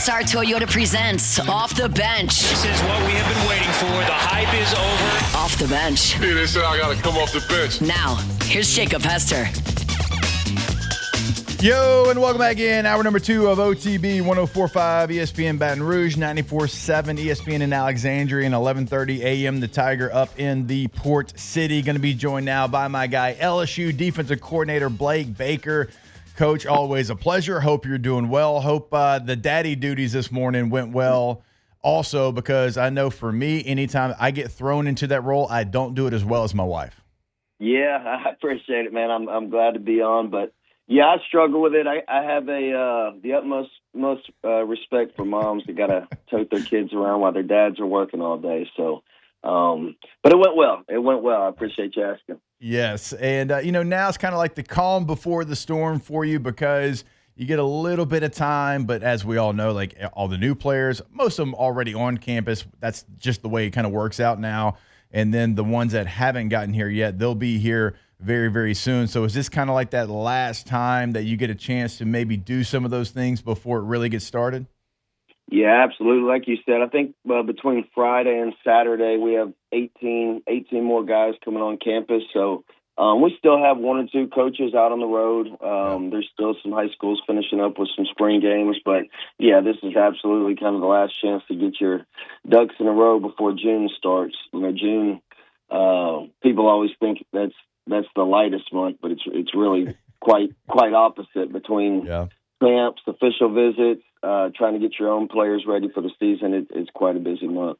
Star Toyota presents Off the Bench. This is what we have been waiting for. The hype is over. Off the Bench. Hey, they said I got to come off the bench. Now, here's Jacob Hester. Yo, and welcome back in. Hour number 2 of OTB 104.5 ESPN Baton Rouge, 94.7 ESPN in Alexandria, and 11:30 a.m. The Tiger up in the Port City. Going to be joined now by my guy, LSU defensive coordinator Blake Baker. Coach, always a pleasure. Hope you're doing well. Hope the daddy duties this morning went well. Also, because I know for me, anytime I get thrown into that role, I don't do it as well as my wife. Yeah, I appreciate it, man. I'm glad to be on, but yeah, I struggle with it. I have the utmost respect for moms that got to tote their kids around while their dads are working all day. So, but it went well. It went well. I appreciate you asking. Yes, and now it's kind of like the calm before the storm for you because you get a little bit of time. But as we all know, like all the new players, most of them already on campus. That's just the way it kind of works out now. And then the ones that haven't gotten here yet, they'll be here very, very soon. So is this kind of like that last time that you get a chance to maybe do some of those things before it really gets started? Yeah, absolutely. Like you said, I think between Friday and Saturday, we have 18 more guys coming on campus. So we still have 1 or 2 coaches out on the road. There's still some high schools finishing up with some spring games. But, yeah, this is absolutely kind of the last chance to get your ducks in a row before June starts. June, people always think that's the lightest month, but it's really quite opposite between camps, official visits, trying to get your own players ready for the season. It's quite a busy month.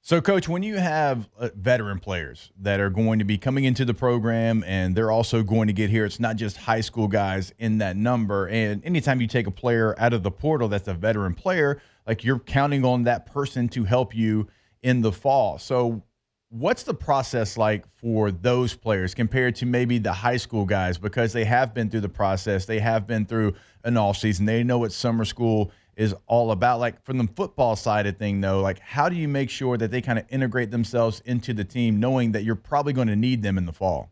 So, Coach, when you have veteran players that are going to be coming into the program and they're also going to get here, it's not just high school guys in that number. And anytime you take a player out of the portal that's a veteran player, like you're counting on that person to help you in the fall. So what's the process like for those players compared to maybe the high school guys? Because they have been through the process. They have been through an off season. They know what summer school is all about. Like from the football side of thing, though, like how do you make sure that they kind of integrate themselves into the team knowing that you're probably going to need them in the fall?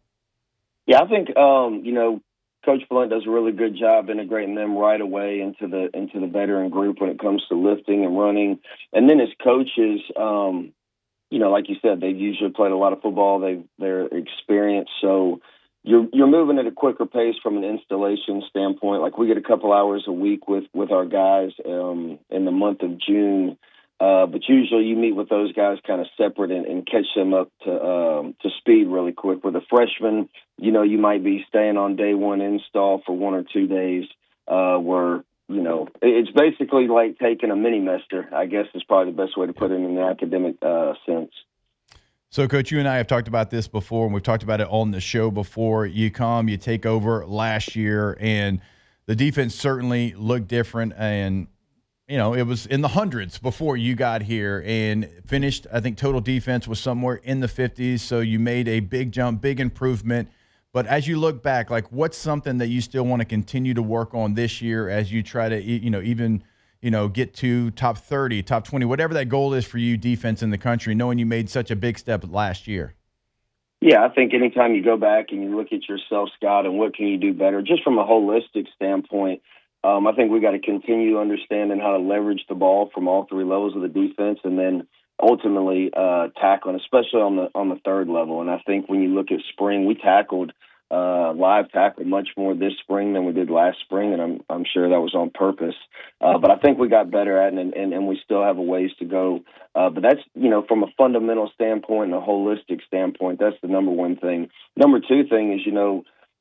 Yeah, I think, Coach Blunt does a really good job integrating them right away into the veteran group when it comes to lifting and running. And then as coaches, like you said, they've usually played a lot of football. They're experienced. So you're moving at a quicker pace from an installation standpoint. Like we get a couple hours a week with our guys in the month of June. But usually you meet with those guys kind of separate and catch them up to speed really quick. With a freshman, you might be staying on day one install for 1 or 2 days where it's basically like taking a mini-mester, I guess is probably the best way to put it in the academic sense. So, Coach, you and I have talked about this before, and we've talked about it on the show before. You take over last year, and the defense certainly looked different, and, it was in the hundreds before you got here and finished, I think, total defense was somewhere in the 50s, so you made a big jump, big improvement. But as you look back, like what's something that you still want to continue to work on this year as you try to, even get to top 30, top 20, whatever that goal is for you defense in the country, knowing you made such a big step last year? Yeah, I think anytime you go back and you look at yourself, Scott, and what can you do better, just from a holistic standpoint, I think we got to continue understanding how to leverage the ball from all 3 levels of the defense and then ultimately tackling, especially on the 3rd level. And I think when you look at spring, we tackled live tackled much more this spring than we did last spring, and I'm sure that was on purpose. But I think we got better at it, and we still have a ways to go. But that's, from a fundamental standpoint and a holistic standpoint, that's the number one thing. Number 2 thing is,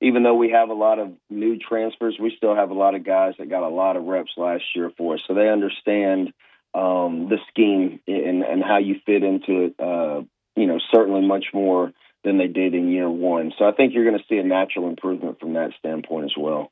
even though we have a lot of new transfers, we still have a lot of guys that got a lot of reps last year for us. So they understand the scheme and how you fit into it, certainly much more than they did in year 1. So I think you're going to see a natural improvement from that standpoint as well.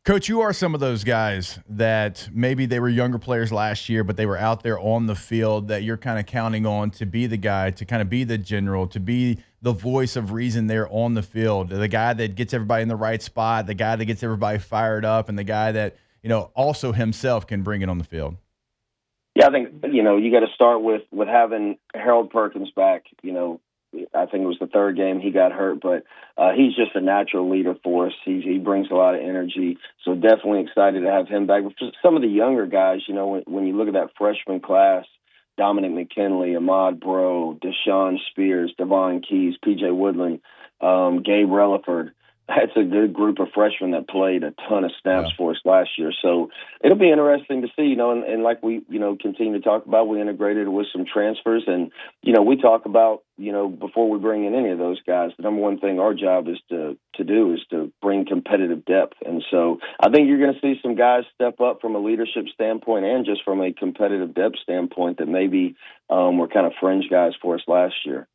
Coach, you are some of those guys that maybe they were younger players last year, but they were out there on the field that you're kind of counting on to be the guy, to kind of be the general, to be the voice of reason there on the field, the guy that gets everybody in the right spot, the guy that gets everybody fired up, and the guy that, also himself can bring it on the field. Yeah, I think, you got to start with having Harold Perkins back, I think it was the third game he got hurt, but he's just a natural leader for us. He brings a lot of energy, so definitely excited to have him back. But for some of the younger guys, when you look at that freshman class, Dominic McKinley, Ahmad Bro, Deshaun Spears, Devon Keys, P.J. Woodland, Gabe Relaford. That's a good group of freshmen that played a ton of snaps for us last year. So it'll be interesting to see, and like we, continue to talk about, we integrated with some transfers. And, we talk about, before we bring in any of those guys, the number one thing our job is to bring competitive depth. And so I think you're going to see some guys step up from a leadership standpoint and just from a competitive depth standpoint that maybe were kind of fringe guys for us last year.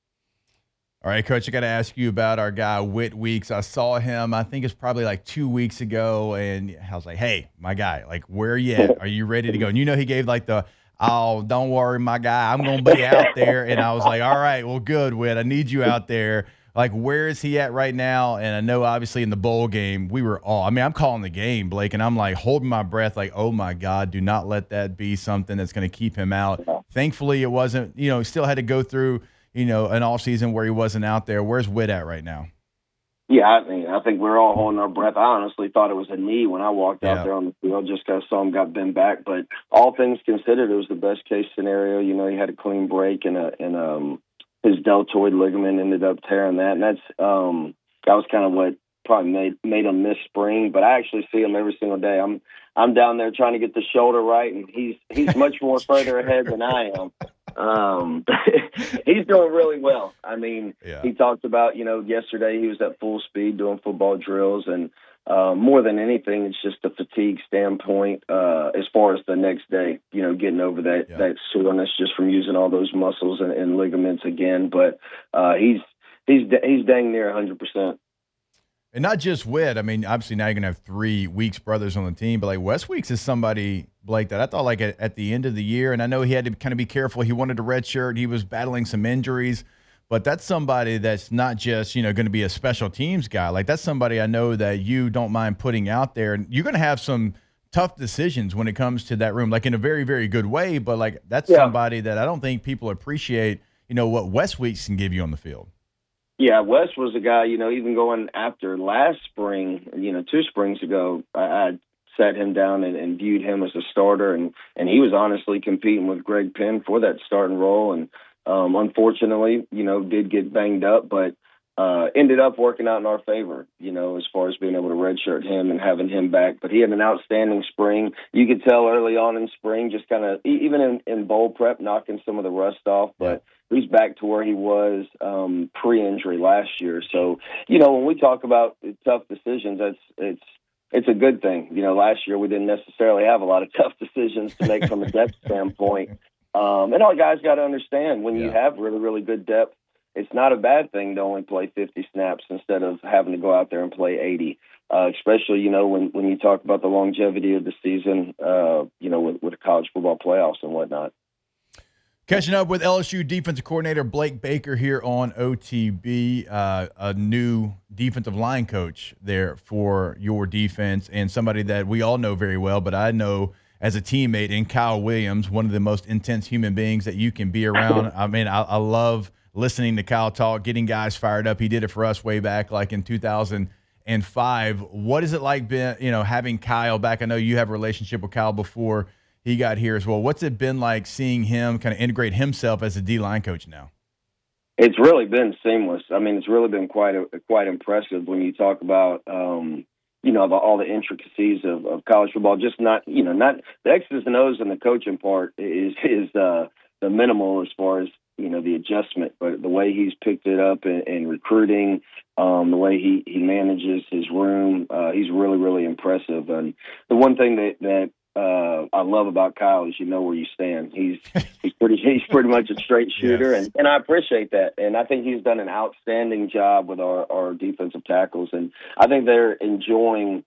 All right, Coach, I got to ask you about our guy, Whit Weeks. I saw him, I think it's probably like 2 weeks ago, and I was like, hey, my guy, like, where are you at? Are you ready to go? And he gave like don't worry, my guy, I'm going to be out there. And I was like, all right, well, good, Whit. I need you out there. Like, where is he at right now? And I know, obviously, in the bowl game, we were all – I'm calling the game, Blake, and I'm, like, holding my breath like, oh, my God, do not let that be something that's going to keep him out. Thankfully, it wasn't – he still had to go through – an off season where he wasn't out there. Where's Whit at right now? Yeah, I think we're all holding our breath. I honestly thought it was a knee when I walked out there on the field just because I saw him got bent back. But all things considered, it was the best case scenario. He had a clean break and his deltoid ligament ended up tearing that. And that was kind of what probably made him miss spring. But I actually see him every single day. I'm down there trying to get the shoulder right, and he's much more further ahead than I am. He's doing really well. He talked about, yesterday he was at full speed doing football drills, and more than anything, it's just a fatigue standpoint as far as the next day, getting over that soreness just from using all those muscles and ligaments again. But he's dang near 100%. And not just Whit. Obviously now you're going to have 3 Weeks brothers on the team, but like Wes Weeks is somebody, Blake, that I thought like at the end of the year, and I know he had to kind of be careful. He wanted a red shirt. He was battling some injuries, but that's somebody that's not just, going to be a special teams guy. Like that's somebody I know that you don't mind putting out there. And you're going to have some tough decisions when it comes to that room, like in a very, very good way. But like that's somebody that I don't think people appreciate, what Wes Weeks can give you on the field. Yeah, Wes was a guy, even going after last spring, 2 springs ago, I sat him down and viewed him as a starter, and he was honestly competing with Greg Penn for that starting role, and unfortunately, did get banged up, but ended up working out in our favor, as far as being able to redshirt him and having him back. But he had an outstanding spring. You could tell early on in spring, just kind of, even in bowl prep, knocking some of the rust off, but he's back to where he was pre-injury last year. So, when we talk about tough decisions, it's a good thing. Last year we didn't necessarily have a lot of tough decisions to make from a depth standpoint. And our guys got to understand when you have really, really good depth, it's not a bad thing to only play 50 snaps instead of having to go out there and play 80. Especially, when you talk about the longevity of the season, with college football playoffs and whatnot. Catching up with LSU defensive coordinator Blake Baker here on OTB, a new defensive line coach there for your defense, and somebody that we all know very well, but I know as a teammate in Kyle Williams, one of the most intense human beings that you can be around. I love listening to Kyle talk, getting guys fired up. He did it for us way back like in 2005. What is it like having Kyle back? I know you have a relationship with Kyle before he got here as well. What's it been like seeing him kind of integrate himself as a D-line coach now? It's really been seamless. It's really been quite impressive when you talk about, all the intricacies of college football. Just not the X's and O's and the coaching part is the minimal as far as, the adjustment, but the way he's picked it up in recruiting, the way he manages his room, he's really, really impressive. And the one thing that I love about Kyle is where you stand. He's pretty much a straight shooter, and I appreciate that. And I think he's done an outstanding job with our defensive tackles, and I think they're enjoying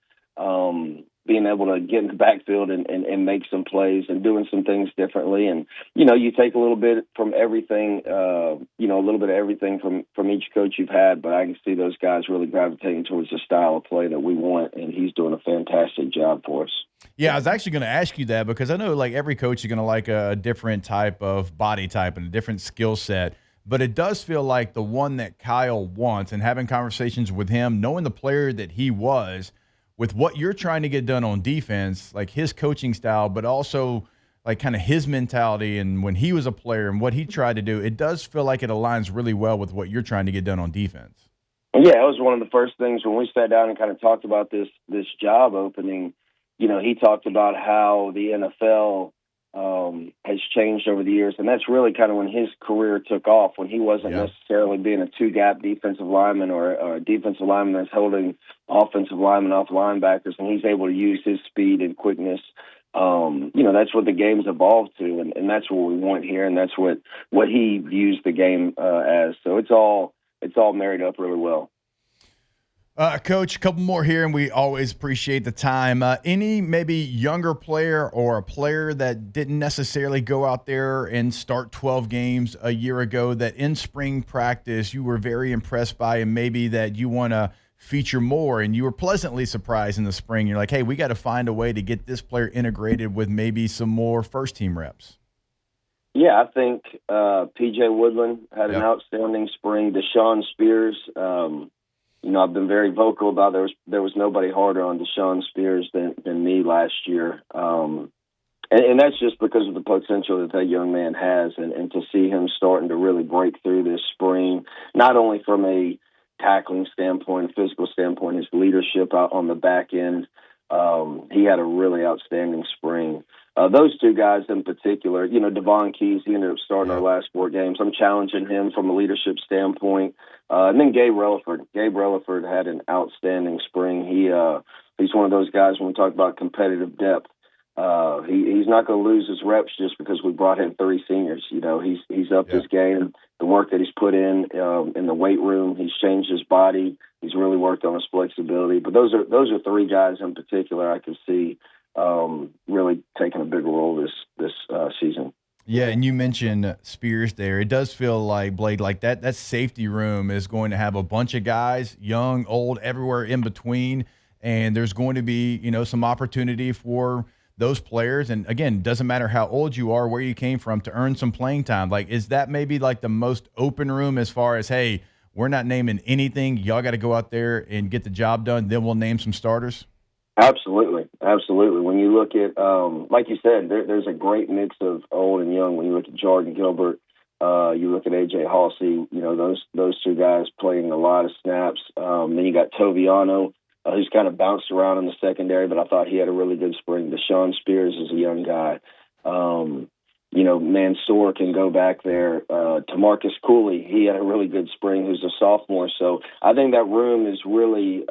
being able to get in the backfield and make some plays and doing some things differently. And you take a little bit from everything, a little bit of everything from each coach you've had, but I can see those guys really gravitating towards the style of play that we want, and he's doing a fantastic job for us. Yeah, I was actually going to ask you that because I know like every coach is going to like a different type of body type and a different skill set. but it does feel like the one that Kyle wants, and having conversations with him, knowing the player that he was, with what you're trying to get done on defense, like his coaching style, but also like kind of his mentality and when he was a player and what he tried to do, it does feel like it aligns really well with what you're trying to get done on defense. Yeah, it was one of the first things when we sat down and kind of talked about this job opening. You know, he talked about how the NFL has changed over the years, and that's really kind of when his career took off, when he wasn't necessarily being a two-gap defensive lineman or a defensive lineman that's holding offensive linemen off linebackers, and he's able to use his speed and quickness. That's what the game's evolved to, and that's what we want here, and that's what he views the game as. So it's all married up really well. Coach, a couple more here, and we always appreciate the time. Any maybe younger player or a player that didn't necessarily go out there and start 12 games a year ago that in spring practice you were very impressed by, and maybe that you want to feature more, and you were pleasantly surprised in the spring? You're like, hey, we got to find a way to get this player integrated with maybe some more first-team reps. Yeah, I think P.J. Woodland had an outstanding spring. Deshaun Spears, I've been very vocal about there was nobody harder on Deshaun Spears than me last year. And that's just because of the potential that young man has, and to see him starting to really break through this spring, not only from a tackling standpoint, physical standpoint, his leadership out on the back end. He had a really outstanding spring. Those two guys in particular, Devon Keys, he ended up starting our last 4 games. I'm challenging him from a leadership standpoint. And then Gabe Relaford. Gabe Relaford had an outstanding spring. He's one of those guys when we talk about competitive depth. He's not going to lose his reps just because we brought in 3 seniors. He's upped his game. The work that he's put in the weight room, he's changed his body. He's really worked on his flexibility. But those are 3 guys in particular I can see really taking a big role this season. Yeah, and you mentioned Spears there. It does feel like, Blake, like that safety room is going to have a bunch of guys, young, old, everywhere in between, and there's going to be, some opportunity for those players. And again, doesn't matter how old you are, where you came from, to earn some playing time. Like, is that maybe like the most open room as far as, hey, we're not naming anything, y'all got to go out there and get the job done, then we'll name some starters? Absolutely. When you look at, like you said, there's a great mix of old and young. When you look at Jordan Gilbert, you look at A.J. Halsey, those 2 guys playing a lot of snaps. Then you got Toviano, who's kind of bounced around in the secondary, but I thought he had a really good spring. Deshaun Spears is a young guy. Mansour can go back there. Tamarcus Cooley, he had a really good spring, who's a sophomore. So I think that room is really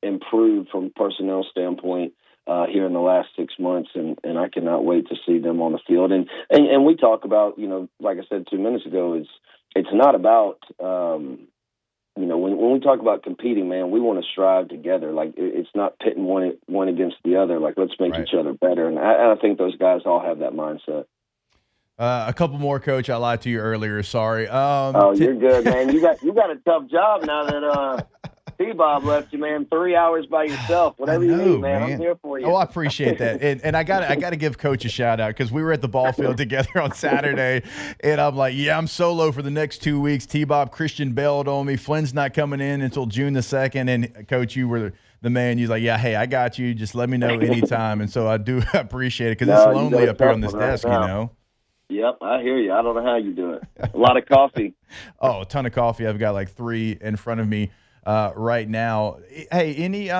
improved from a personnel standpoint here in the last 6 months, and I cannot wait to see them on the field. And we talk about, like I said 2 minutes ago, it's not about, when we talk about competing, man, we want to strive together. Like, it's not pitting one against the other. Like, let's make each other better. And I think those guys all have that mindset. A couple more, Coach. I lied to you earlier. Sorry. You're good, man. You got a tough job now that T-Bob left you, man. 3 hours by yourself. Whatever you need, man. I'm here for you. Oh, I appreciate that. And I got to give Coach a shout out, because we were at the ball field together on Saturday, and I'm like, I'm solo for the next 2 weeks. T-Bob Christian bailed on me. Flynn's not coming in until June the 2nd, and Coach, you were the man. He's like, hey, I got you. Just let me know anytime. And so I do appreciate it, because it's lonely up here on this desk, Yep, I hear you. I don't know how you do it. A lot of coffee. Oh, a ton of coffee. I've got like 3 in front of me right now. Hey,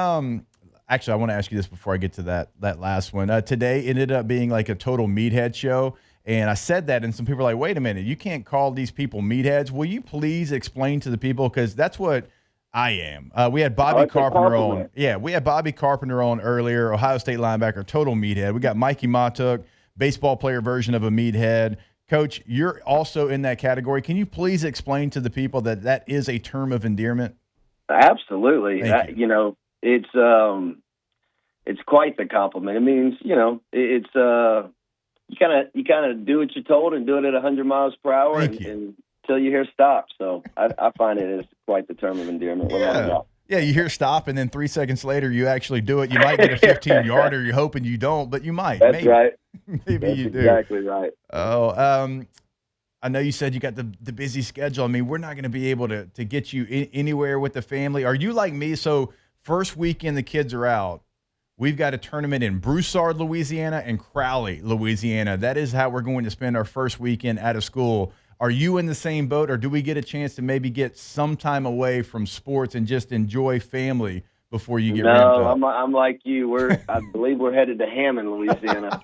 actually, I want to ask you this before I get to that last one. Today ended up being like a total meathead show, and I said that, and some people are like, wait a minute, you can't call these people meatheads. Will you please explain to the people, because that's what I am. We had Bobby Carpenter on. Yeah, we had Bobby Carpenter on earlier, Ohio State linebacker, total meathead. We got Mikie Mahtook, baseball player version of a meathead. Coach, you're also in that category. Can you please explain to the people that is a term of endearment? Absolutely. It's quite the compliment. It means, it's you kind of do what you're told and do it at 100 miles per hour until you hear stop. So I find it as quite the term of endearment. Yeah, you hear stop, and then 3 seconds later, you actually do it. You might get a 15-yarder. You're hoping you don't, but you might. That's right. Maybe you do. Exactly right. Oh, I know you said you got the busy schedule. I mean, we're not going to be able to get you anywhere with the family. Are you like me? So first weekend the kids are out. We've got a tournament in Broussard, Louisiana, and Crowley, Louisiana. That is how we're going to spend our first weekend out of school. Are you in the same boat, or do we get a chance to maybe get some time away from sports and just enjoy family before you get ramped up? No, I'm like you. I believe we're headed to Hammond, Louisiana.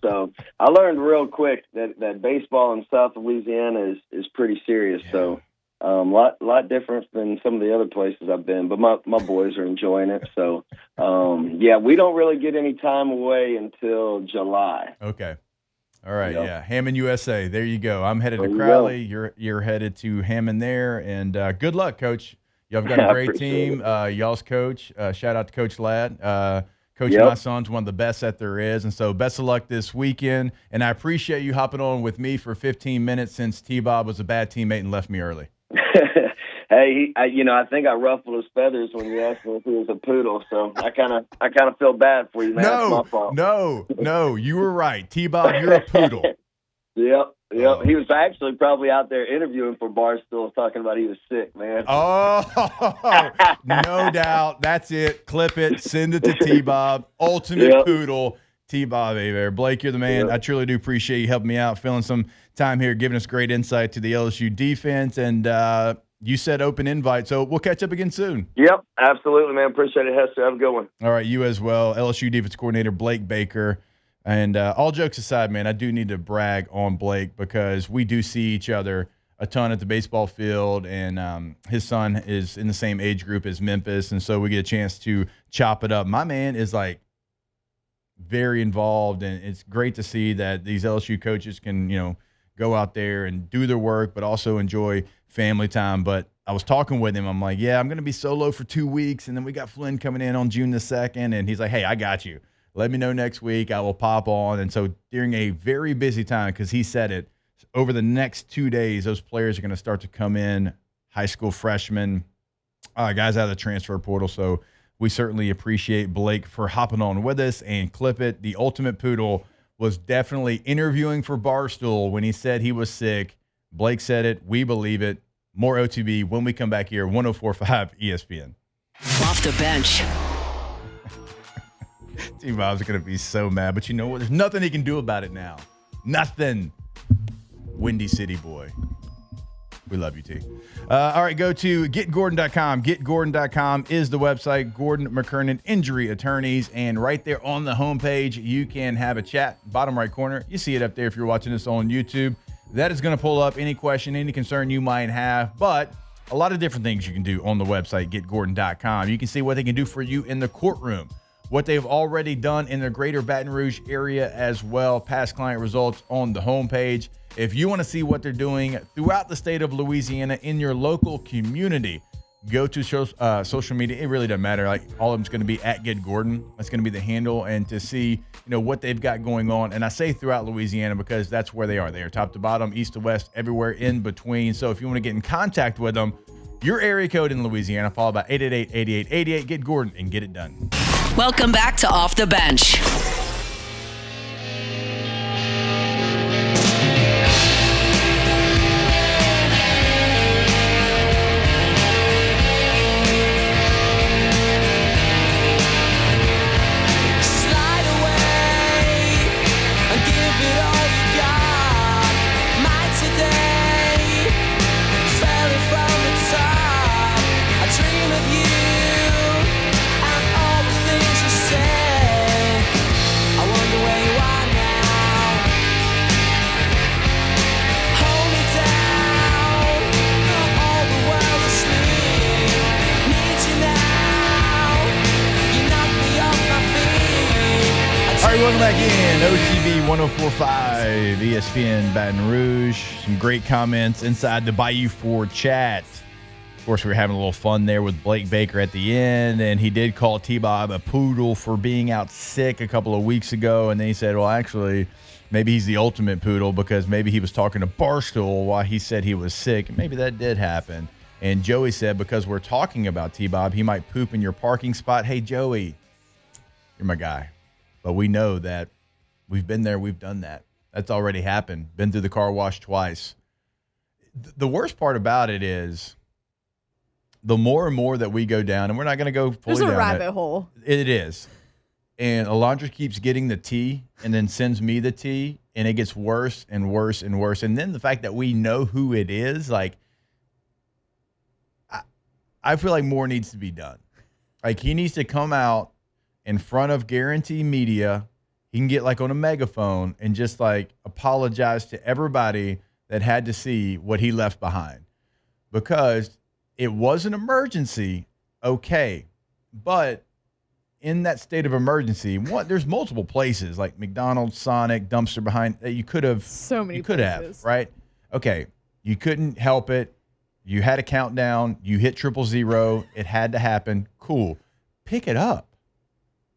So I learned real quick that baseball in South Louisiana is pretty serious. Yeah. So lot different than some of the other places I've been, but my boys are enjoying it. So we don't really get any time away until July. Okay. All right, yeah. Hammond, USA. There you go. I'm headed to Crowley. You're headed to Hammond there, and good luck, Coach. Y'all got a great team. Y'all's coach. Shout out to Coach Ladd. Coach, my son's one of the best that there is, and so best of luck this weekend. And I appreciate you hopping on with me for 15 minutes since T-Bob was a bad teammate and left me early. Hey, I think I ruffled his feathers when you asked me if he was a poodle, so I kind of feel bad for you, man. It's my fault. No, you were right. T-Bob, you're a poodle. Yep. Oh. He was actually probably out there interviewing for Barstool, talking about he was sick, man. Oh, no doubt. That's it. Clip it. Send it to T-Bob. Ultimate poodle. T-Bob there. Blake, you're the man. Yep. I truly do appreciate you helping me out, filling some time here, giving us great insight to the LSU defense. And you said open invite, so we'll catch up again soon. Yep, absolutely, man. Appreciate it, Hester. Have a good one. All right, you as well. LSU defense coordinator Blake Baker. And all jokes aside, man, I do need to brag on Blake because we do see each other a ton at the baseball field, and his son is in the same age group as Memphis, and so we get a chance to chop it up. My man is like very involved, and it's great to see that these LSU coaches can, go out there and do their work, but also enjoy family time. But I was talking with him. I'm like, I'm going to be solo for 2 weeks, and then we got Flynn coming in on June the 2nd, and he's like, hey, I got you. Let me know next week. I will pop on. And so during a very busy time, because he said it, over the next 2 days, those players are going to start to come in, high school freshmen, guys out of the transfer portal. So we certainly appreciate Blake for hopping on with us and clip it. The ultimate poodle was definitely interviewing for Barstool when he said he was sick. Blake said it. We believe it. More OTB when we come back here, 104.5 ESPN. Off the bench. T-Bob's going to be so mad, but you know what? There's nothing he can do about it now. Nothing. Windy City boy. We love you, T. All right, go to getgordon.com. Getgordon.com is the website. Gordon McKernan Injury Attorneys. And right there on the homepage, you can have a chat. Bottom right corner. You see it up there if you're watching this on YouTube. That is going to pull up any question, any concern you might have. But a lot of different things you can do on the website, getgordon.com. You can see what they can do for you in the courtroom, what they've already done in the greater Baton Rouge area as well, past client results on the homepage. If you want to see what they're doing throughout the state of Louisiana in your local community, go to social media. It really doesn't matter. Like, all of them's going to be at Get Gordon. That's going to be the handle, and to see what they've got going on. And I say throughout Louisiana because that's where they are. They are top to bottom, east to west, everywhere in between. So if you want to get in contact with them, your area code in Louisiana, follow by 888-8888. Get Gordon and get it done. Welcome back to Off the Bench. Welcome back in OTB 104.5 ESPN Baton Rouge. Some great comments inside the Bayou 4 chat. Of course, we were having a little fun there with Blake Baker at the end, and he did call T-Bob a poodle for being out sick a couple of weeks ago, and then he said, well, actually, maybe he's the ultimate poodle because maybe he was talking to Barstool while he said he was sick. Maybe that did happen. And Joey said, because we're talking about T-Bob, he might poop in your parking spot. Hey, Joey, you're my guy. But we know that we've been there, we've done that. That's already happened. Been through the car wash twice. The worst part about it is the more and more that we go down, and we're not going to go fully down There's a rabbit hole. It is. And Alondra keeps getting the tea and then sends me the tea, and it gets worse and worse and worse. And then the fact that we know who it is, like, I feel like more needs to be done. Like, he needs to come out in front of Guarantee Media. He can get, like, on a megaphone and just, like, apologize to everybody that had to see what he left behind. Because it was an emergency, okay. But in that state of emergency, there's multiple places, like McDonald's, Sonic, dumpster behind, that you could have. So many You could places. have, right? Okay, you couldn't help it. You had a countdown. You hit 000. It had to happen. Cool. Pick it up,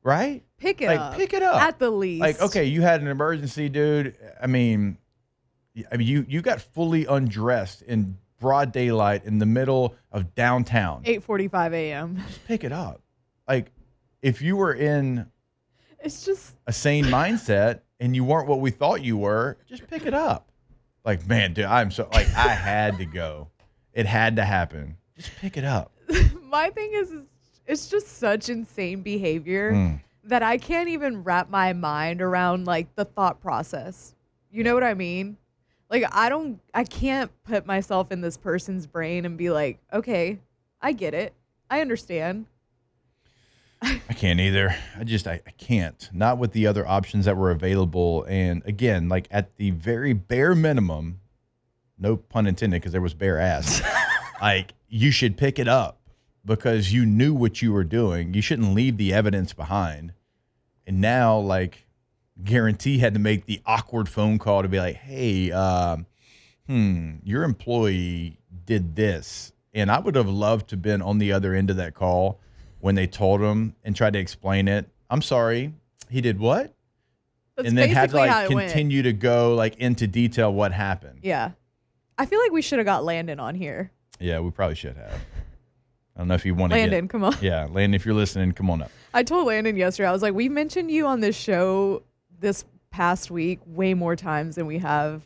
right? Pick it up. Pick it up. At the least. Like, okay, you had an emergency, dude. I mean, you got fully undressed in broad daylight in the middle of downtown. 8:45 a.m. Just pick it up. Like, if you were in It's just a sane mindset and you weren't what we thought you were, just pick it up. Like, man, dude, I had to go. It had to happen. Just pick it up. my thing is it's just such insane behavior that I can't even wrap my mind around like the thought process. You know what I mean? Like I can't put myself in this person's brain and be like, okay, I get it. I understand. I can't either. I can't. Not with the other options that were available. And again, like at the very bare minimum, no pun intended, because there was bare ass. Like, you should pick it up because you knew what you were doing. You shouldn't leave the evidence behind. And now, like, Guarantee had to make the awkward phone call to be like, hey, your employee did this. And I would have loved to have been on the other end of that call when they told him and tried to explain it. I'm sorry, he did what? That's and then had to basically how like it went. continue to go like into detail what happened. Yeah. I feel like we should have got Landon on here. Yeah, we probably should have. I don't know if you want to Landon, come on. Yeah, Landon, if you're listening, come on up. I told Landon yesterday, I was like, we mentioned you on this show this past week way more times than we have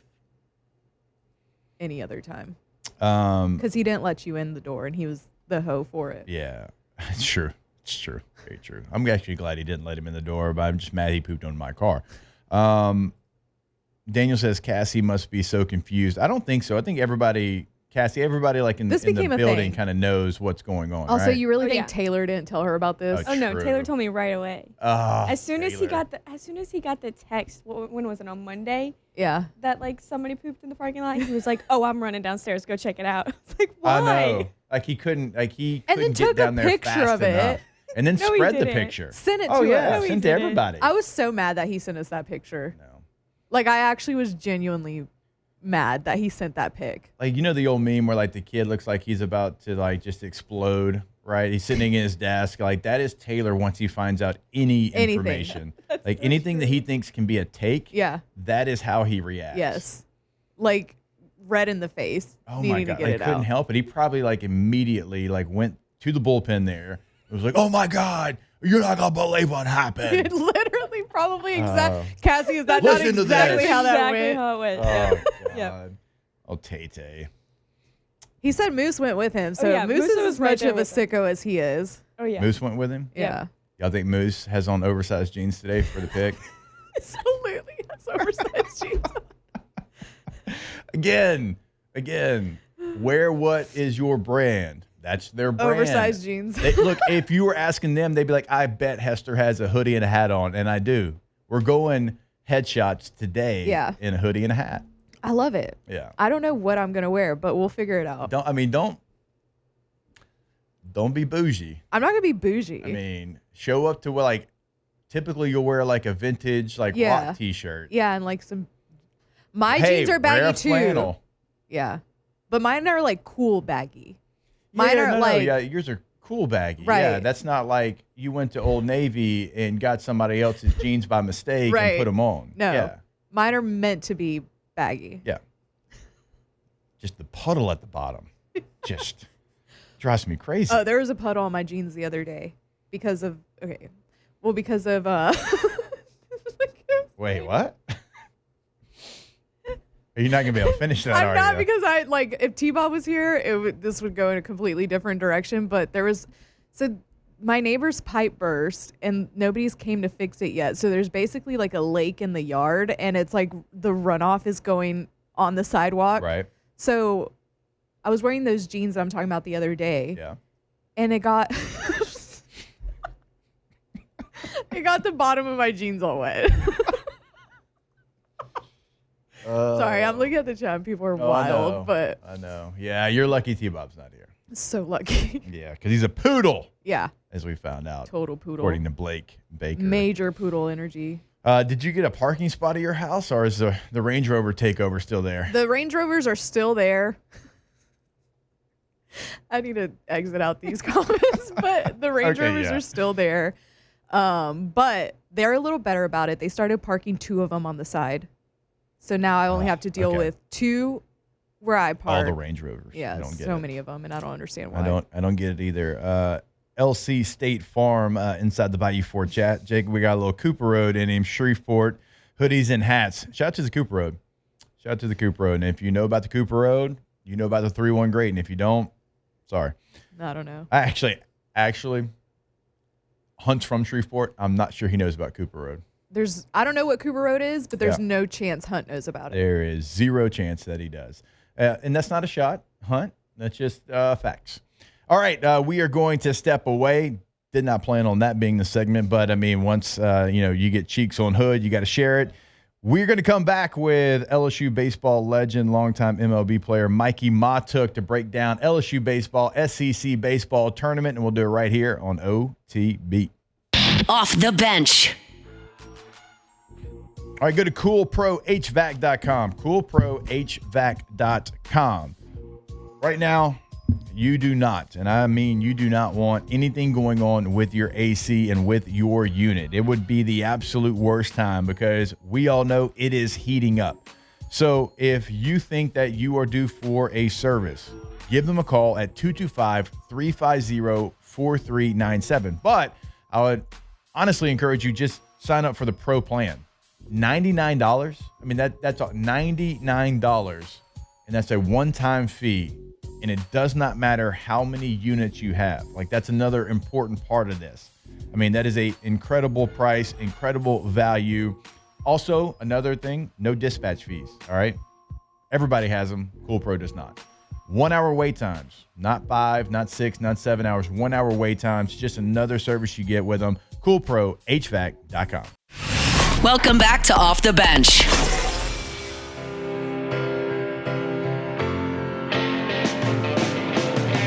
any other time. Because he didn't let you in the door and he was the hoe for it. Yeah, it's true. It's true. Very true. I'm actually glad he didn't let him in the door, but I'm just mad he pooped on my car. Daniel says Cassie must be so confused. I don't think so. I think everybody like in the building kind of knows what's going on. Also, right? you really Oh, think yeah. Taylor didn't tell her about this? Oh, Oh no, True. Taylor told me right away. As soon as he got the text, when was it, on Monday, Yeah. that like somebody pooped in the parking lot, he was like, "Oh, I'm running downstairs, go check it out." It's like, why? I know. Like he couldn't And then get took a down there picture fast of it. enough. And then No, he spread the didn't. picture. Send it Oh to yeah, us. he send to didn't. everybody. I was so mad that he sent us that picture. No. Like, I actually was genuinely mad that he sent that pic. Like, you know the old meme where like the kid looks like he's about to like just explode, right? He's sitting in his desk. Like, that is Taylor once he finds out any Anything. information. Like anything that he thinks can be a take, Yeah. that is how he reacts. Yes. Like, red in the face. Oh needing my God. to get Like, it couldn't out. help it. He probably like immediately like went to the bullpen there. It was like, oh my God, you're not gonna believe what happened. It literally probably Cassie, is that not Listen to exactly this. how that exactly went? how it went. Oh Yeah. God. Oh Tay-Tay. He said Moose went with him, so yeah, Moose Moose is was as right much there of a with him. sicko as he is. Oh yeah. Moose went with him? Yeah. Y'all think Moose has on oversized jeans today for the pick? Absolutely. That's oversized jeans. Again, wear what is your brand? That's their brand. Oversized jeans. Look, if you were asking them, they'd be like, I bet Hester has a hoodie and a hat on, and I do. We're going headshots today in a hoodie and a hat. I love it. Yeah. I don't know what I'm going to wear, but we'll figure it out. Don't be bougie. I'm not going to be bougie. I mean, show up to what, like, typically you'll wear like a vintage like rock t-shirt. Yeah, and like some my Hey, jeans are wear baggy a too. flannel. Yeah. But mine are like cool baggy. Mine are yours are cool baggy. Right. Yeah, that's not like you went to Old Navy and got somebody else's jeans by mistake and put them on. No. Yeah. Mine are meant to be baggy. Yeah. Just the puddle at the bottom just drives me crazy. Oh, there was a puddle on my jeans the other day because of Wait, what? You're not gonna be able to finish that. I'm not, because if T-Bob was here, this would go in a completely different direction. But my neighbor's pipe burst and nobody's came to fix it yet. So there's basically like a lake in the yard, and it's like the runoff is going on the sidewalk. Right. So I was wearing those jeans that I'm talking about the other day. Yeah. And it got it got the bottom of my jeans all wet. Sorry, I'm looking at the chat and people are wild, but I know. Yeah, you're lucky T-Bob's not here. So lucky. Yeah, because he's a poodle. Yeah. As we found out. Total poodle. According to Blake Baker. Major poodle energy. Did you get a parking spot at your house, or is the Range Rover takeover still there? The Range Rovers are still there. I need to exit out these comments, but the Range Rovers are still there. But they're a little better about it. They started parking 2 of them on the side. So now I only have to deal with 2 where I park. All the Range Rovers. Yeah, so many of them, and I don't understand why. I don't get it either. LC State Farm inside the Bayou Ford chat. Jake, we got a little Cooper Road in him, Shreveport, hoodies and hats. Shout out to the Cooper Road. Shout out to the Cooper Road. And if you know about the Cooper Road, you know about the 3-1 great. And if you don't, sorry. I don't know. Actually, Hunt's from Shreveport. I'm not sure he knows about Cooper Road. I don't know what Cooper Road is, but there's no chance Hunt knows about it. There is 0 chance that he does. And that's not a shot, Hunt. That's just facts. All right, we are going to step away. Did not plan on that being the segment, but I mean, once you get cheeks on hood, you got to share it. We're going to come back with LSU baseball legend, longtime MLB player Mikie Mahtook to break down LSU baseball, SEC baseball tournament, and we'll do it right here on OTB. Off the bench. All right, go to coolprohvac.com. Coolprohvac.com. Right now, you do not, and I mean you do not want anything going on with your AC and with your unit. It would be the absolute worst time because we all know it is heating up. So if you think that you are due for a service, give them a call at 225-350-4397. But I would honestly encourage you, just sign up for the pro plan. $99. I mean, that's $99, and that's a one-time fee. And it does not matter how many units you have. Like, that's another important part of this. I mean, that is a incredible price, incredible value. Also, another thing, no dispatch fees, all right? Everybody has them. Cool Pro does not. 1 hour wait times, not 5, not 6, not 7 hours, 1 hour wait times. Just another service you get with them. CoolProHVAC.com. Welcome back to Off the Bench.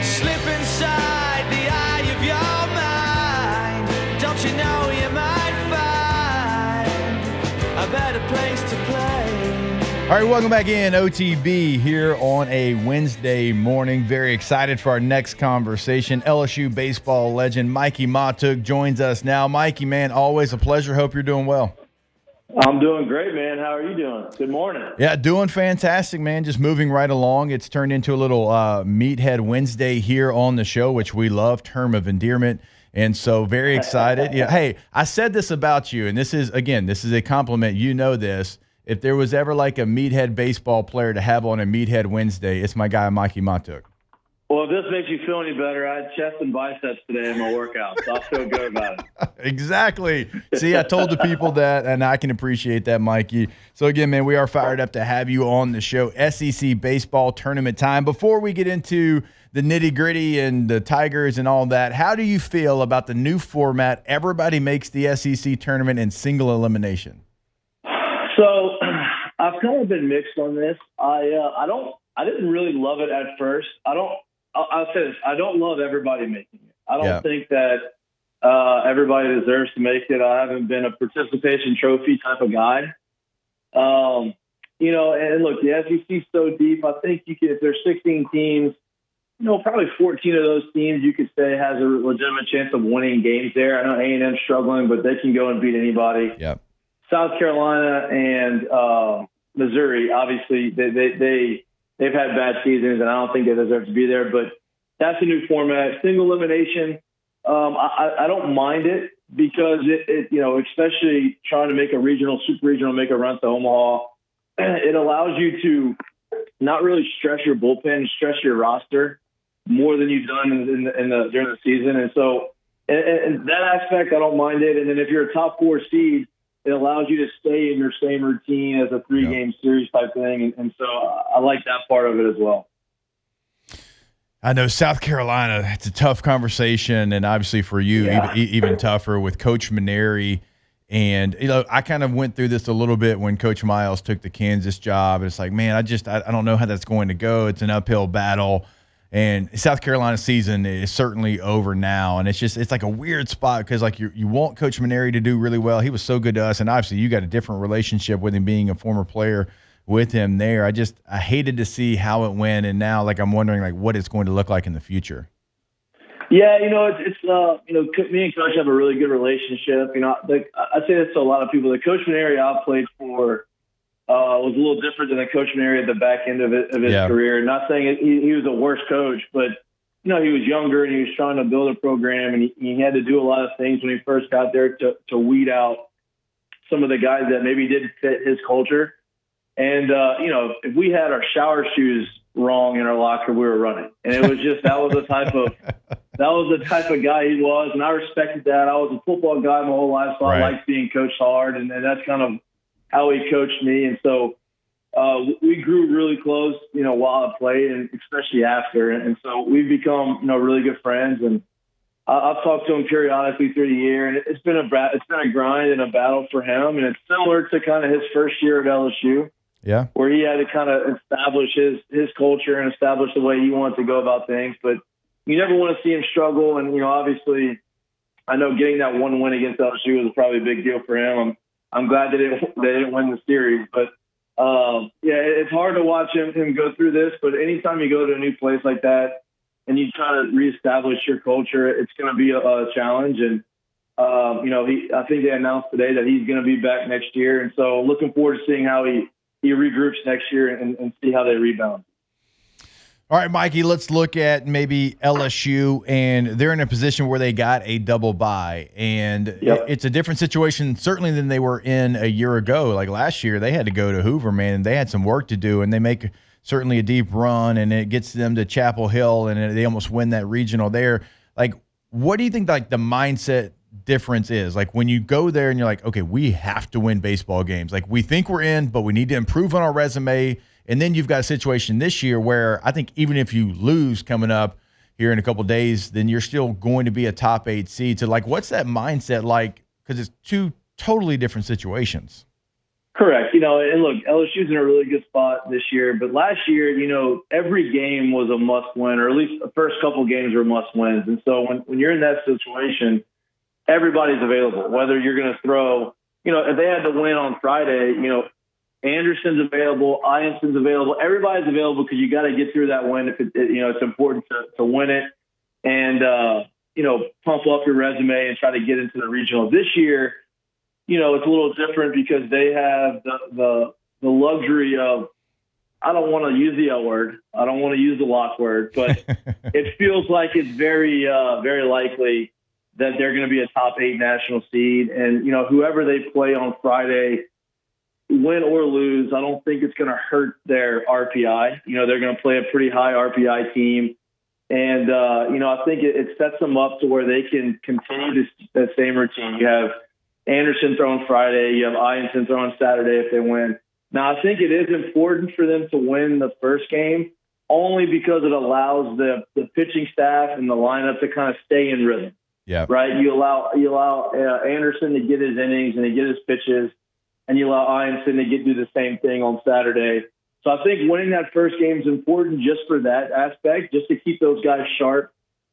Slip inside the eye of your mind. Don't you know you might find a better place to play? All right, welcome back in OTB here on a Wednesday morning. Very excited for our next conversation. LSU baseball legend Mikie Mahtook joins us now. Mikie, man, always a pleasure. Hope you're doing well. I'm doing great, man. How are you doing? Good morning. Yeah, doing fantastic, man. Just moving right along. It's turned into a little Meathead Wednesday here on the show, which we love, term of endearment. And so very excited. Yeah. Hey, I said this about you, and this is a compliment. You know this. If there was ever like a Meathead baseball player to have on a Meathead Wednesday, it's my guy, Mikie Mahtook. Well, if this makes you feel any better, I had chest and biceps today in my workout, so I feel good about it. Exactly. See, I told the people that, and I can appreciate that, Mikie. So, again, man, we are fired up to have you on the show. SEC baseball tournament time. Before we get into the nitty-gritty and the Tigers and all that, how do you feel about the new format? Everybody makes the SEC tournament in single elimination. So, I've kind of been mixed on this. I didn't really love it at first. I'll say this. I don't love everybody making it. I don't think that everybody deserves to make it. I haven't been a participation trophy type of guy. And look, the SEC's so deep. I think if there's 16 teams, probably 14 of those teams you could say has a legitimate chance of winning games there. I know A&M's struggling, but they can go and beat anybody. Yep. South Carolina and Missouri, obviously, they've had bad seasons, and I don't think they deserve to be there. But that's a new format. Single elimination, I don't mind it because, it especially trying to make a super regional, make a run to Omaha, it allows you to not really stress your bullpen, stress your roster more than you've done during the season. And so, and that aspect, I don't mind it. And then if you're a top 4 seed, it allows you to stay in your same routine as a 3-game series type thing. And so I like that part of it as well. I know South Carolina, it's a tough conversation, and obviously for you, even tougher with Coach Mainieri. And, I kind of went through this a little bit when Coach Miles took the Kansas job. It's like, man, I don't know how that's going to go. It's an uphill battle. And South Carolina season is certainly over now. And it's like a weird spot because, like, you want Coach Mainieri to do really well. He was so good to us. And obviously you got a different relationship with him being a former player with him there. I hated to see how it went. And now, like, I'm wondering, like, what it's going to look like in the future. Yeah, me and Coach have a really good relationship. I say this to a lot of people. The Coach Mainieri I played for was a little different than the Coach Mainieri at the back end of his career. Not saying he was a worse coach, but he was younger and he was trying to build a program, and he had to do a lot of things when he first got there to weed out some of the guys that maybe didn't fit his culture. And if we had our shower shoes wrong in our locker, we were running, and it was just that was the type of guy he was, and I respected that. I was a football guy my whole life, so I liked being coached hard, and that's kind of how he coached me. And so we grew really close, while I played, and especially after. And so we've become, really good friends. And I've talked to him periodically through the year, and it's been a grind and a battle for him. And it's similar to kind of his first year at LSU. Yeah, where he had to kind of establish his culture and establish the way he wanted to go about things. But you never want to see him struggle. And, obviously, I know getting that one win against LSU was probably a big deal for him. I'm glad they didn't win the series. But, it's hard to watch him go through this. But anytime you go to a new place like that and you try to reestablish your culture, it's going to be a challenge. And, I think they announced today that he's going to be back next year. And so looking forward to seeing how he regroups next year and see how they rebound. All right, Mikey, let's look at maybe LSU, and they're in a position where they got a double bye, and it's a different situation certainly than they were in a year ago. Like last year, they had to go to Hoover, man, and they had some work to do, and they make certainly a deep run, and it gets them to Chapel Hill, and they almost win that regional there. Like, what do you think, like, the mindset difference is? Like, when you go there and you're like, okay, we have to win baseball games. Like, we think we're in, but we need to improve on our resume. And then you've got a situation this year where I think even if you lose coming up here in a couple of days, then you're still going to be a top 8 seed. So, like, what's that mindset like? Because it's two totally different situations. Correct. And look, LSU's in a really good spot this year. But last year, every game was a must-win, or at least the first couple of games were must-wins. And so when you're in that situation, everybody's available, whether you're going to throw, if they had to win on Friday, Anderson's available, Ionson's available, everybody's available because you got to get through that win. If it's important to win it and, pump up your resume and try to get into the regional. This year, it's a little different because they have the luxury of, I don't want to use the L word. I don't want to use the lock word, but it feels like it's very, very likely that they're going to be a top 8 national seed. And, whoever they play on Friday, win or lose, I don't think it's going to hurt their RPI. They're going to play a pretty high RPI team. And, I think it sets them up to where they can continue that same routine. You have Anderson throwing Friday. You have Ionson throwing Saturday if they win. Now, I think it is important for them to win the first game only because it allows the pitching staff and the lineup to kind of stay in rhythm. Yeah. Right. You allow Anderson to get his innings and to get his pitches, and you allow Ionson to do the same thing on Saturday. So I think winning that first game is important just for that aspect, just to keep those guys sharp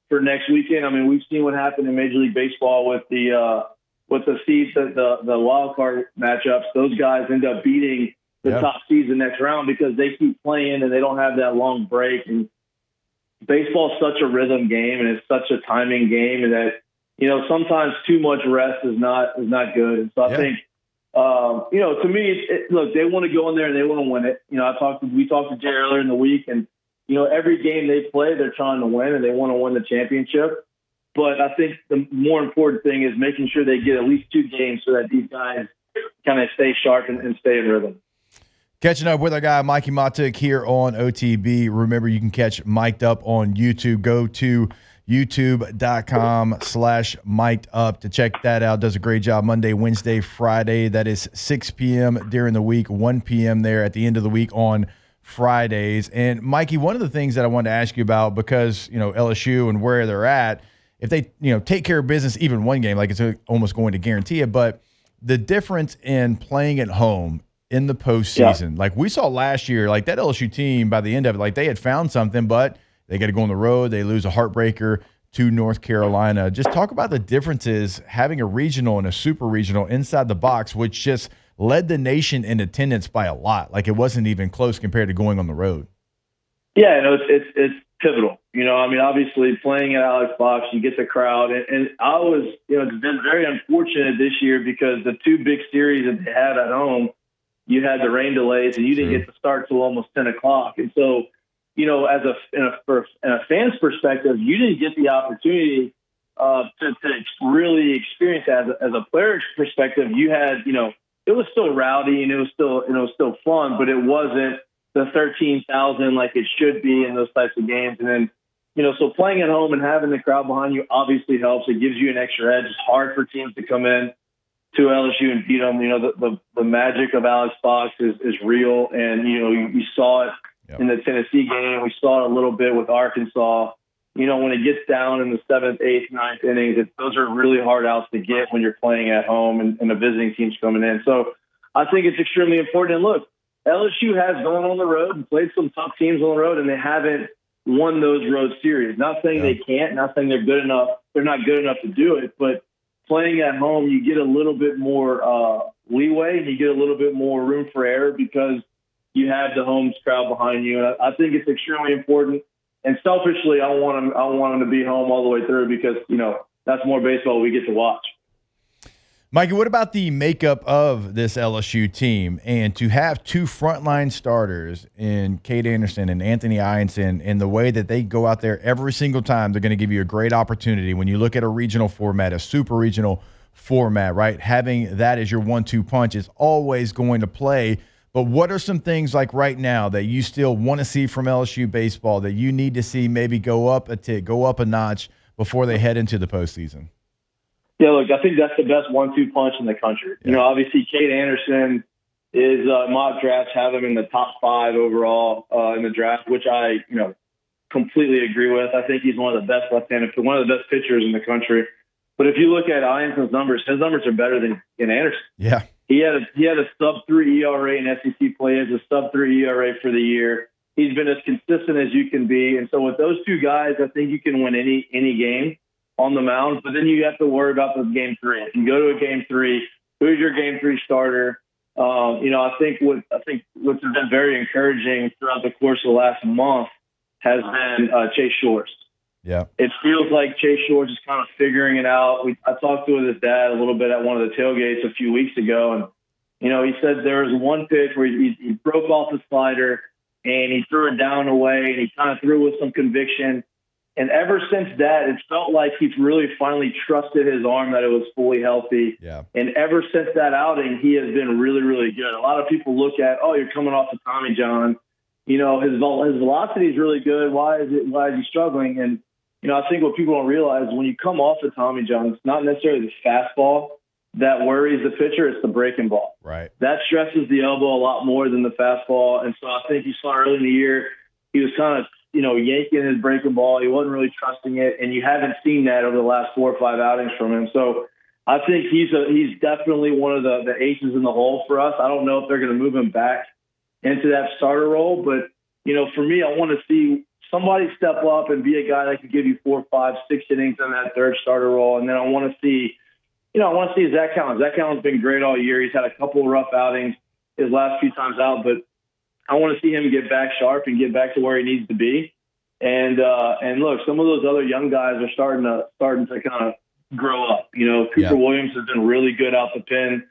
for next weekend. I mean, we've seen what happened in Major League Baseball with the seeds, the wild card matchups. Those guys end up beating the top seeds the next round because they keep playing and they don't have that long break. And baseball is such a rhythm game and it's such a timing game, and that sometimes too much rest is not good. And so I think. To me, look, they want to go in there and they want to win it. We talked to Jay earlier in the week, and, every game they play, they're trying to win and they want to win the championship. But I think the more important thing is making sure they get at least 2 games so that these guys kind of stay sharp and stay in rhythm. Catching up with our guy, Mikie Mahtook, here on OTB. Remember, you can catch Mic'd Up on YouTube. Go to youtube.com/mic'd up to check that out. Does a great job Monday, Wednesday, Friday. That is 6 p.m. during the week, 1 p.m. there at the end of the week on Fridays. And Mikey, one of the things that I wanted to ask you about, because, LSU and where they're at, if they, take care of business even one game, like it's almost going to guarantee it, but the difference in playing at home in the postseason, like we saw last year, like that LSU team by the end of it, like they had found something, but they got to go on the road. They lose a heartbreaker to North Carolina. Just talk about the differences having a regional and a super regional inside the box, which just led the nation in attendance by a lot. Like it wasn't even close compared to going on the road. Yeah, it's pivotal. Obviously playing at Alex Box, you get the crowd. And I was, it's been very unfortunate this year because the two big series that they had at home, you had the rain delays and you didn't get to start till almost 10 o'clock. And so, in a fan's perspective, you didn't get the opportunity to really experience as a player's perspective. You had, it was still rowdy and it was still fun, but it wasn't the 13,000 like it should be in those types of games. And then, so playing at home and having the crowd behind you obviously helps. It gives you an extra edge. It's hard for teams to come in to LSU and beat them. The magic of Alex Box is real. And, you saw it in the Tennessee game. We saw it a little bit with Arkansas. When it gets down in the 7th, 8th, 9th innings, those are really hard outs to get when you're playing at home and the visiting team's coming in. So I think it's extremely important. And look, LSU has gone on the road and played some tough teams on the road, and they haven't won those road series. Not saying they can't, not saying they're good enough. They're not good enough to do it, but playing at home, you get a little bit more leeway and you get a little bit more room for error because you have the home crowd behind you. And I think it's extremely important. And selfishly, I want them to be home all the way through because, that's more baseball we get to watch. Mikey, what about the makeup of this LSU team and to have two frontline starters in Cade Anderson and Anthony Ianson and the way that they go out there every single time, they're going to give you a great opportunity when you look at a regional format, a super regional format, right? Having that as your 1-2 punch is always going to play. But what are some things like right now that you still want to see from LSU baseball that you need to see maybe go up a tick, go up a notch before they head into the postseason? Yeah, look, I think that's the best 1-2 punch in the country. Yeah. Obviously, Cade Anderson is mock drafts have him in the top 5 overall in the draft, which I, completely agree with. I think he's one of the best left-handed, one of the best pitchers in the country. But if you look at Ianson's numbers, his numbers are better than Anderson. Yeah. He had a sub-3 ERA in SEC play, has a sub-3 ERA for the year. He's been as consistent as you can be. And so with those two guys, I think you can win any game on the mound, but then you have to worry about the game 3. If you go to a game 3, who's your game 3 starter? I think what's been very encouraging throughout the course of the last month has been Chase Shores. Yeah, it feels like Chase Shores is kind of figuring it out. I talked to his dad a little bit at one of the tailgates a few weeks ago, and he said there was one pitch where he broke off the slider and he threw it down away, and he kind of threw with some conviction. And ever since that, it felt like he's really finally trusted his arm that it was fully healthy. Yeah. And ever since that outing, he has been really, really good. A lot of people look at, you're coming off of Tommy John. His velocity is really good. Why is he struggling? And, I think what people don't realize when you come off of Tommy John, it's not necessarily the fastball that worries the pitcher. It's the breaking ball. Right. That stresses the elbow a lot more than the fastball. And so I think you saw early in the year, he was kind of, yanking his breaking ball. He wasn't really trusting it, and you haven't seen that over the last 4 or 5 outings from him. So I think he's definitely one of the aces in the hole for us. I don't know if they're going to move him back into that starter role, but, for me, I want to see somebody step up and be a guy that can give you 4, 5, 6 innings in that third starter role. And then I want to see Zach Collins. Zach Collins has been great all year. He's had a couple of rough outings his last few times out, but I want to see him get back sharp and get back to where he needs to be. And look, some of those other young guys are starting to kind of grow up. Cooper Williams has been really good out the pen.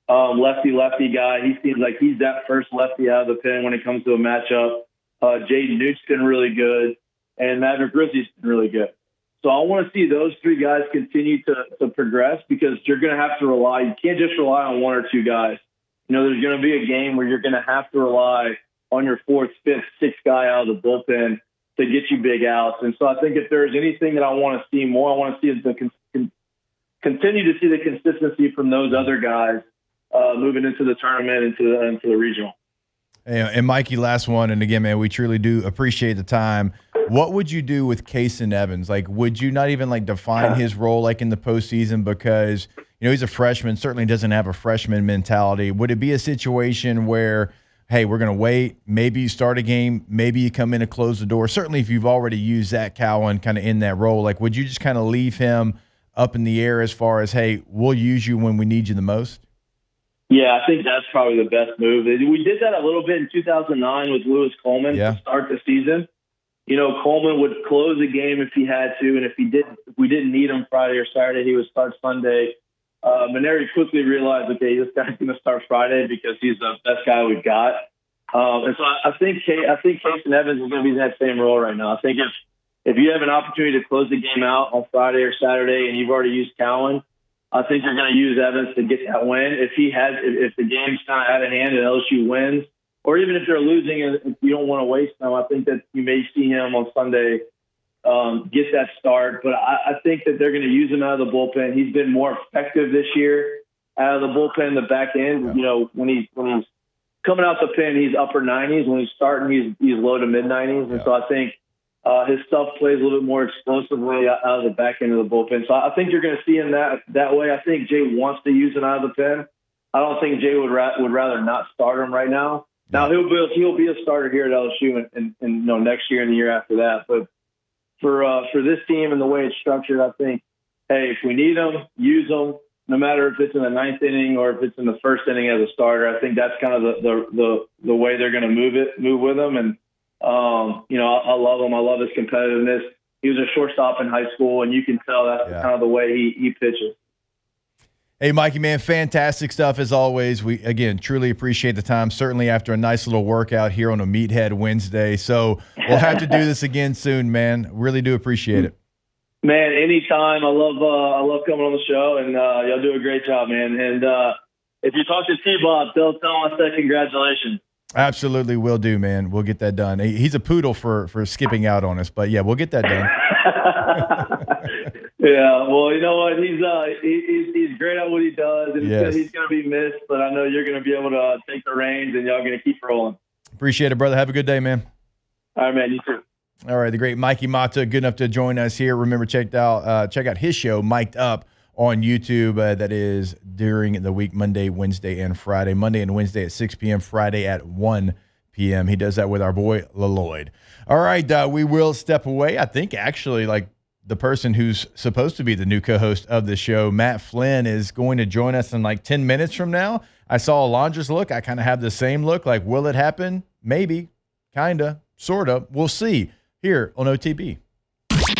Lefty guy. He seems like he's that first lefty out of the pen when it comes to a matchup. Jaden Newt's been really good, and Maverick Grizzly's been really good. So I want to see those 3 guys continue to progress because you're going to have to rely. You can't just rely on 1 or 2 guys. there's going to be a game where you're going to have to rely on your fourth, fifth, sixth guy out of the bullpen to get you big outs. And so I think if there's anything that I want to see more, I want to see continue to see the consistency from those other guys moving into the tournament, into the regional. And Mikey, last one. And again, man, we truly do appreciate the time. What would you do with Kason Evans? Like, would you not even define his role in the postseason because, he's a freshman, certainly doesn't have a freshman mentality. Would it be a situation where, hey, we're going to wait, maybe you start a game, maybe you come in and close the door? Certainly if you've already used Zach Cowan kind of in that role, would you just kind of leave him up in the air as far as, hey, we'll use you when we need you the most? Yeah, I think that's probably the best move. We did that a little bit in 2009 with Lewis Coleman to start the season. Coleman would close a game if he had to, and if we didn't need him Friday or Saturday, he would start Sunday. Maneri quickly realized, okay, this guy's going to start Friday because he's the best guy we've got. And so I think Kason Evans is going to be in that same role right now. I think if you have an opportunity to close the game out on Friday or Saturday and you've already used Cowan, I think you're going to use Evans to get that win. If the game's kind of out of hand and LSU wins, or even if they're losing and if you don't want to waste them, I think that you may see him on Sunday get that start. But I think that they're going to use him out of the bullpen. He's been more effective this year out of the bullpen, the back end. When he's coming out the pen, he's upper 90s. When he's starting, he's low to mid 90s. And so I think his stuff plays a little bit more explosively out of the back end of the bullpen. So I think you're going to see him that way. I think Jay wants to use him out of the pen. I don't think Jay would rather not start him right now. Now he'll be a starter here at LSU and next year and the year after that. But for this team and the way it's structured, I think, hey, if we need them, use them. No matter if it's in the ninth inning or if it's in the first inning as a starter, I think that's kind of the way they're going to move with them. And I love him. I love his competitiveness. He was a shortstop in high school, and you can tell that's kind of the way he pitches. Hey, Mikey, man, fantastic stuff as always. We, again, truly appreciate the time, certainly after a nice little workout here on a Meathead Wednesday. So we'll have to do this again soon, man. Really do appreciate it. Man, anytime. I love coming on the show, and y'all do a great job, man. And if you talk to T-Bob, tell him I said congratulations. Absolutely will do, man. We'll get that done. He's a poodle for skipping out on us, but yeah, we'll get that done. Yeah, well, you know what? He's great at what he does, and he's going to be missed, but I know you're going to be able to take the reins, and y'all going to keep rolling. Appreciate it, brother. Have a good day, man. All right, man. You too. All right, the great Mikie Mahtook, good enough to join us here. Remember, check out his show, Mic'd Up, on YouTube. That is during the week, Monday, Wednesday, and Friday. Monday and Wednesday at 6 p.m., Friday at 1 p.m. He does that with our boy, LaLloyd. All right, we will step away. I think, actually, the person who's supposed to be the new co-host of the show, Matt Flynn, is going to join us in 10 minutes from now. I saw Alondra's look. I kind of have the same look. Will it happen? Maybe. Kind of. Sort of. We'll see here on OTB.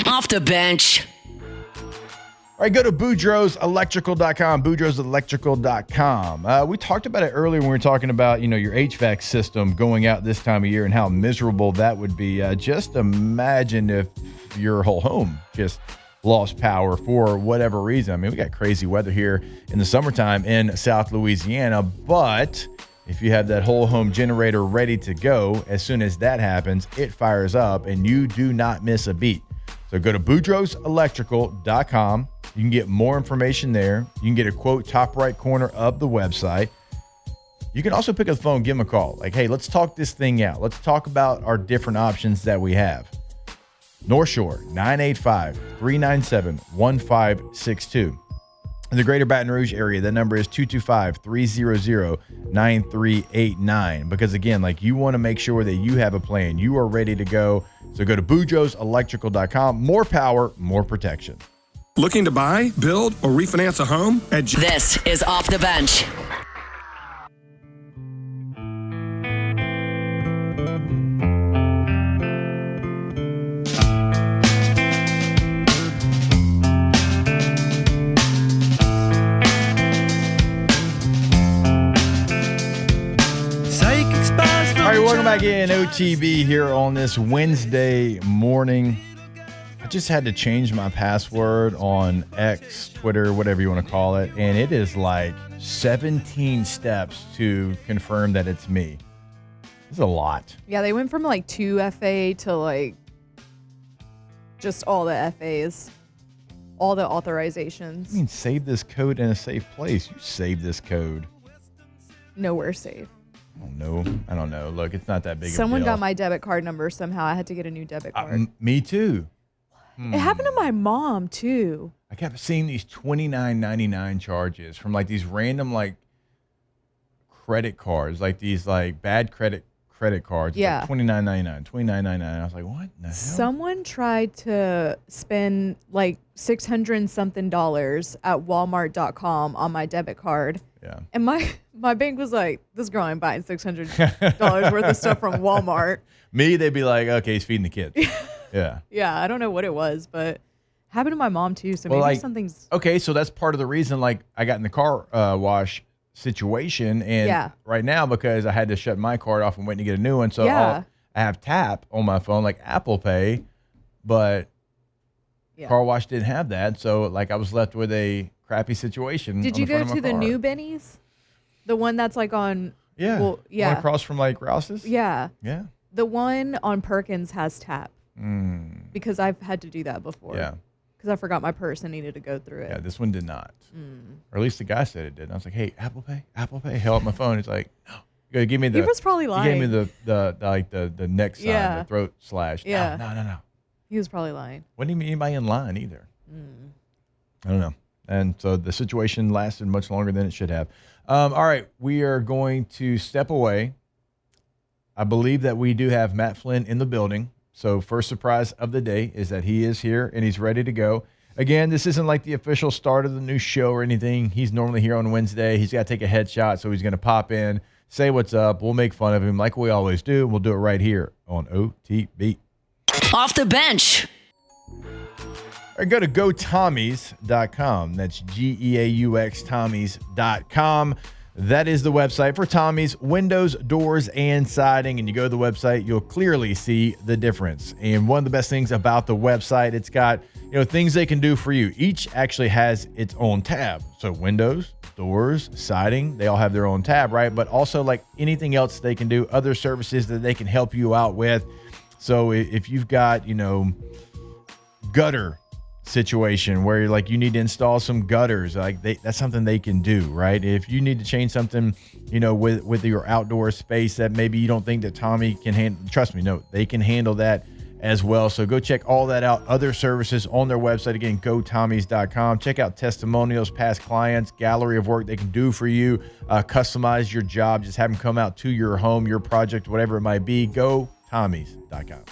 Off the bench. All right, go to boudreauxelectrical.com, boudreauxelectrical.com. We talked about it earlier when we were talking about, your HVAC system going out this time of year and how miserable that would be. Just imagine if your whole home just lost power for whatever reason. I mean, we got crazy weather here in the summertime in South Louisiana, but if you have that whole home generator ready to go, as soon as that happens, it fires up and you do not miss a beat. So go to boudreauxelectrical.com. You can get more information there. You can get a quote top right corner of the website. You can also pick up the phone, give them a call. Hey, let's talk this thing out. Let's talk about our different options that we have. North Shore, 985-397-1562. In the greater Baton Rouge area, that number is 225-300-9389. Because again, you want to make sure that you have a plan. You are ready to go. So go to boudreauxelectrical.com. More power, more protection. Looking to buy, build, or refinance a home? This is Off the Bench. All right, welcome back in OTB here on this Wednesday morning. I just had to change my password on X, Twitter, whatever you want to call it, and it is 17 steps to confirm that it's me. This is a lot. Yeah, they went from like 2 FA to like just all the FAs, all the authorizations. I mean, save this code in a safe place. You save this code. Nowhere safe. I don't know. Look, it's not that big Someone of a deal. got my debit card number somehow. I had to get a new debit card. Me too. It happened to my mom too. I kept seeing these $29.99 charges from like these random like credit cards, like these like bad credit cards. Yeah. Like $29.99, $29.99. I was like, what in the hell? Someone tried to spend like $600 and something at Walmart.com on my debit card. Yeah. And my bank was like, this girl ain't buying $600 worth of stuff from Walmart. Me, they'd be like, okay, he's feeding the kids. Yeah. Yeah, I don't know what it was, but happened to my mom too. So maybe something's okay. So that's part of the reason. Like I got in the car wash situation, and right now because I had to shut my card off and waiting to get a new one, so I have Tap on my phone, like Apple Pay, but car wash didn't have that, so like I was left with a crappy situation. Did you go to the new Benny's, the one that's like on? Yeah, well, yeah, one across from like Rouse's. Yeah, yeah. The one on Perkins has Tap because I've had to do that before. Yeah. Because I forgot my purse and needed to go through it. Yeah, this one did not. Or at least the guy said it did. And I was like, hey, Apple Pay. Held up my phone. He's like, no. You gotta give me the. He was probably lying. He gave me the neck side, the throat slash. Yeah. No. He was probably lying. Wasn't even anybody in line either. I don't know. And so the situation lasted much longer than it should have. All right, we are going to step away. I believe that we do have Matt Flynn in the building. So first surprise of the day is that he is here and he's ready to go. Again, this isn't like the official start of the new show or anything. He's normally here on Wednesday. He's got to take a headshot, so he's going to pop in, say what's up. We'll make fun of him like we always do. We'll do it right here on OTB. Off the bench. All right, go to gotommies.com. That's GEAUX Tommies.com. That is the website for Tommy's windows, doors, and siding. And you go to the website, you'll clearly see the difference. And one of the best things about the website, it's got things they can do for you. Each actually has its own tab. So windows, doors, siding, they all have their own tab, right? But also like anything else they can do, other services that they can help you out with. So if you've got, gutter situation where you're like you need to install some gutters, like that's something they can do, right? If you need to change something with your outdoor space that maybe you don't think that Tommy can handle, trust me, no, they can handle that as well. So go check all that out, other services on their website. Again, gotommies.com. Check out testimonials, past clients, gallery of work they can do for you, customize your job, just have them come out to your home, your project, whatever it might be. Gotommies.com.